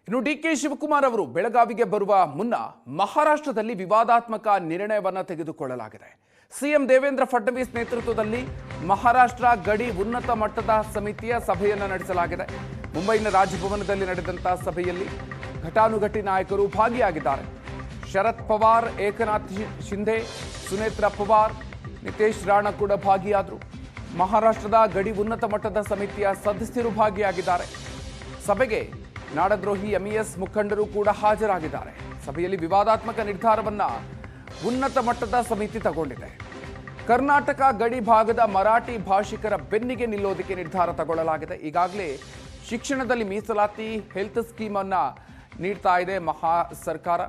ಇನ್ನು ಡಿಕೆ ಶಿವಕುಮಾರ್ ಅವರು ಬೆಳಗಾವಿಗೆ ಬರುವ ಮುನ್ನ ಮಹಾರಾಷ್ಟ್ರದಲ್ಲಿ ವಿವಾದಾತ್ಮಕ ನಿರ್ಣಯವನ್ನು ತೆಗೆದುಕೊಳ್ಳಲಾಗಿದೆ. ಸಿಎಂ ದೇವೇಂದ್ರ ಫಡ್ನವೀಸ್ ನೇತೃತ್ವದಲ್ಲಿ ಮಹಾರಾಷ್ಟ್ರ ಗಡಿ ಉನ್ನತ ಮಟ್ಟದ ಸಮಿತಿಯ ಸಭೆಯನ್ನು ನಡೆಸಲಾಗಿದೆ. ಮುಂಬೈನ ರಾಜಭವನದಲ್ಲಿ ನಡೆದಂತಹ ಸಭೆಯಲ್ಲಿ ಘಟಾನುಘಟಿ ನಾಯಕರು ಭಾಗಿಯಾಗಿದ್ದಾರೆ. ಶರದ್ ಪವಾರ್, ಏಕನಾಥ್ ಶಿಂಧೆ, ಸುನೇತ್ರ ಪವಾರ್, ನಿತೇಶ್ ರಾಣಾ ಕೂಡ ಭಾಗಿಯಾದರು. ಮಹಾರಾಷ್ಟ್ರದ ಗಡಿ ಉನ್ನತ ಮಟ್ಟದ ಸಮಿತಿಯ ಸದಸ್ಯರು ಭಾಗಿಯಾಗಿದ್ದಾರೆ. ಸಭೆಗೆ ನಾಡದ್ರೋಹಿ ಎಂಇಎಸ್ ಮುಖಂಡರು ಕೂಡ ಹಾಜರಾಗಿದ್ದಾರೆ. ಸಭೆಯಲ್ಲಿ ವಿವಾದಾತ್ಮಕ ನಿರ್ಧಾರವನ್ನ ಉನ್ನತ ಮಟ್ಟದ ಸಮಿತಿ ತಗೊಂಡಿದೆ. ಕರ್ನಾಟಕ ಗಡಿ ಭಾಗದ ಮರಾಠಿ ಭಾಷಿಕರ ಬೆನ್ನಿಗೆ ನಿಲ್ಲೋದಕ್ಕೆ ನಿರ್ಧಾರ ತಗೊಳ್ಳಲಾಗಿದೆ. ಈಗಾಗಲೇ ಶಿಕ್ಷಣದಲ್ಲಿ ಮೀಸಲಾತಿ ಹೆಲ್ತ್ ಸ್ಕೀಮ್ ಅನ್ನ ನೀಡ್ತಾ ಇದೆ ಮಹಾ ಸರ್ಕಾರ.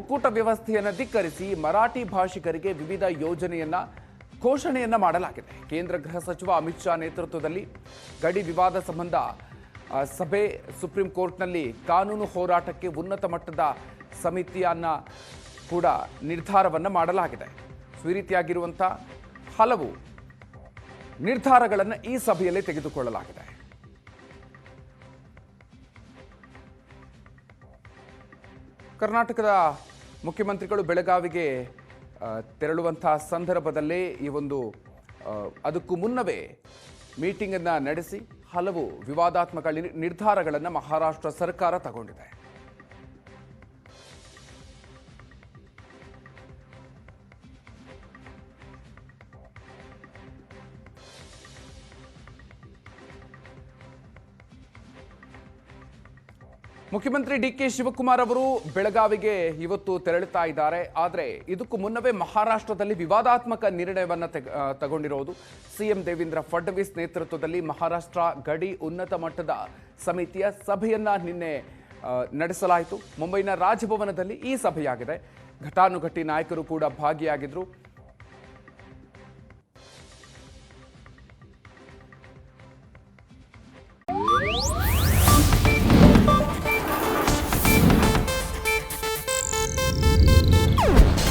ಒಕ್ಕೂಟ ವ್ಯವಸ್ಥೆಯನ್ನು ಧಿಕ್ಕರಿಸಿ ಮರಾಠಿ ಭಾಷಿಕರಿಗೆ ವಿವಿಧ ಯೋಜನೆಯನ್ನ ಘೋಷಣೆಯನ್ನ ಮಾಡಲಾಗಿದೆ. ಕೇಂದ್ರ ಗೃಹ ಸಚಿವ ಅಮಿತ್ ಶಾ ನೇತೃತ್ವದಲ್ಲಿ ಗಡಿ ವಿವಾದ ಸಂಬಂಧ ಸಭೆ, ಸುಪ್ರೀಂ ಕೋರ್ಟ್ನಲ್ಲಿ ಕಾನೂನು ಹೋರಾಟಕ್ಕೆ ಉನ್ನತ ಮಟ್ಟದ ಸಮಿತಿಯನ್ನ ಕೂಡ ನಿರ್ಧಾರವನ್ನು ಮಾಡಲಾಗಿದೆ. ಈ ರೀತಿಯಾಗಿರುವಂಥ ಹಲವು ನಿರ್ಧಾರಗಳನ್ನು ಈ ಸಭೆಯಲ್ಲಿ ತೆಗೆದುಕೊಳ್ಳಲಾಗಿದೆ. ಕರ್ನಾಟಕದ ಮುಖ್ಯಮಂತ್ರಿಗಳು ಬೆಳಗಾವಿಗೆ ತೆರಳುವಂತಹ ಸಂದರ್ಭದಲ್ಲೇ ಈ ಒಂದು ಅದಕ್ಕೂ ಮುನ್ನವೇ ಮೀಟಿಂಗ್ ಅನ್ನು ನಡೆಸಿ ಹಲವು ವಿವಾದಾತ್ಮಕ ನಿರ್ಧಾರಗಳನ್ನು ಮಹಾರಾಷ್ಟ್ರ ಸರ್ಕಾರ ತಗೊಂಡಿದೆ. ಮುಖ್ಯಮಂತ್ರಿ ಡಿಕೆ ಶಿವಕುಮಾರ್ ಅವರು ಬೆಳಗಾವಿಗೆ ಇವತ್ತು ತೆರಳುತ್ತಾ ಇದ್ದಾರೆ. ಆದರೆ ಇದಕ್ಕೂ ಮುನ್ನವೇ ಮಹಾರಾಷ್ಟ್ರದಲ್ಲಿ ವಿವಾದಾತ್ಮಕ ನಿರ್ಣಯವನ್ನು ತಗೊಂಡಿರೋದು ಸಿಎಂ ದೇವೇಂದ್ರ ಫಡ್ನವೀಸ್ ನೇತೃತ್ವದಲ್ಲಿ ಮಹಾರಾಷ್ಟ್ರ ಗಡಿ ಉನ್ನತ ಮಟ್ಟದ ಸಮಿತಿಯ ಸಭೆಯನ್ನ ನಿನ್ನೆ ನಡೆಸಲಾಯಿತು. ಮುಂಬೈನ ರಾಜಭವನದಲ್ಲಿ ಈ ಸಭೆಯಾಗಿದೆ. ಘಟಾನುಘಟಿ ನಾಯಕರು ಕೂಡ ಭಾಗಿಯಾಗಿದ್ರು.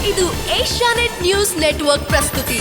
ಇದು ಏಷ್ಯಾನೆಟ್ ನ್ಯೂಸ್ ನೆಟ್ವರ್ಕ್ ಪ್ರಸ್ತುತಿ.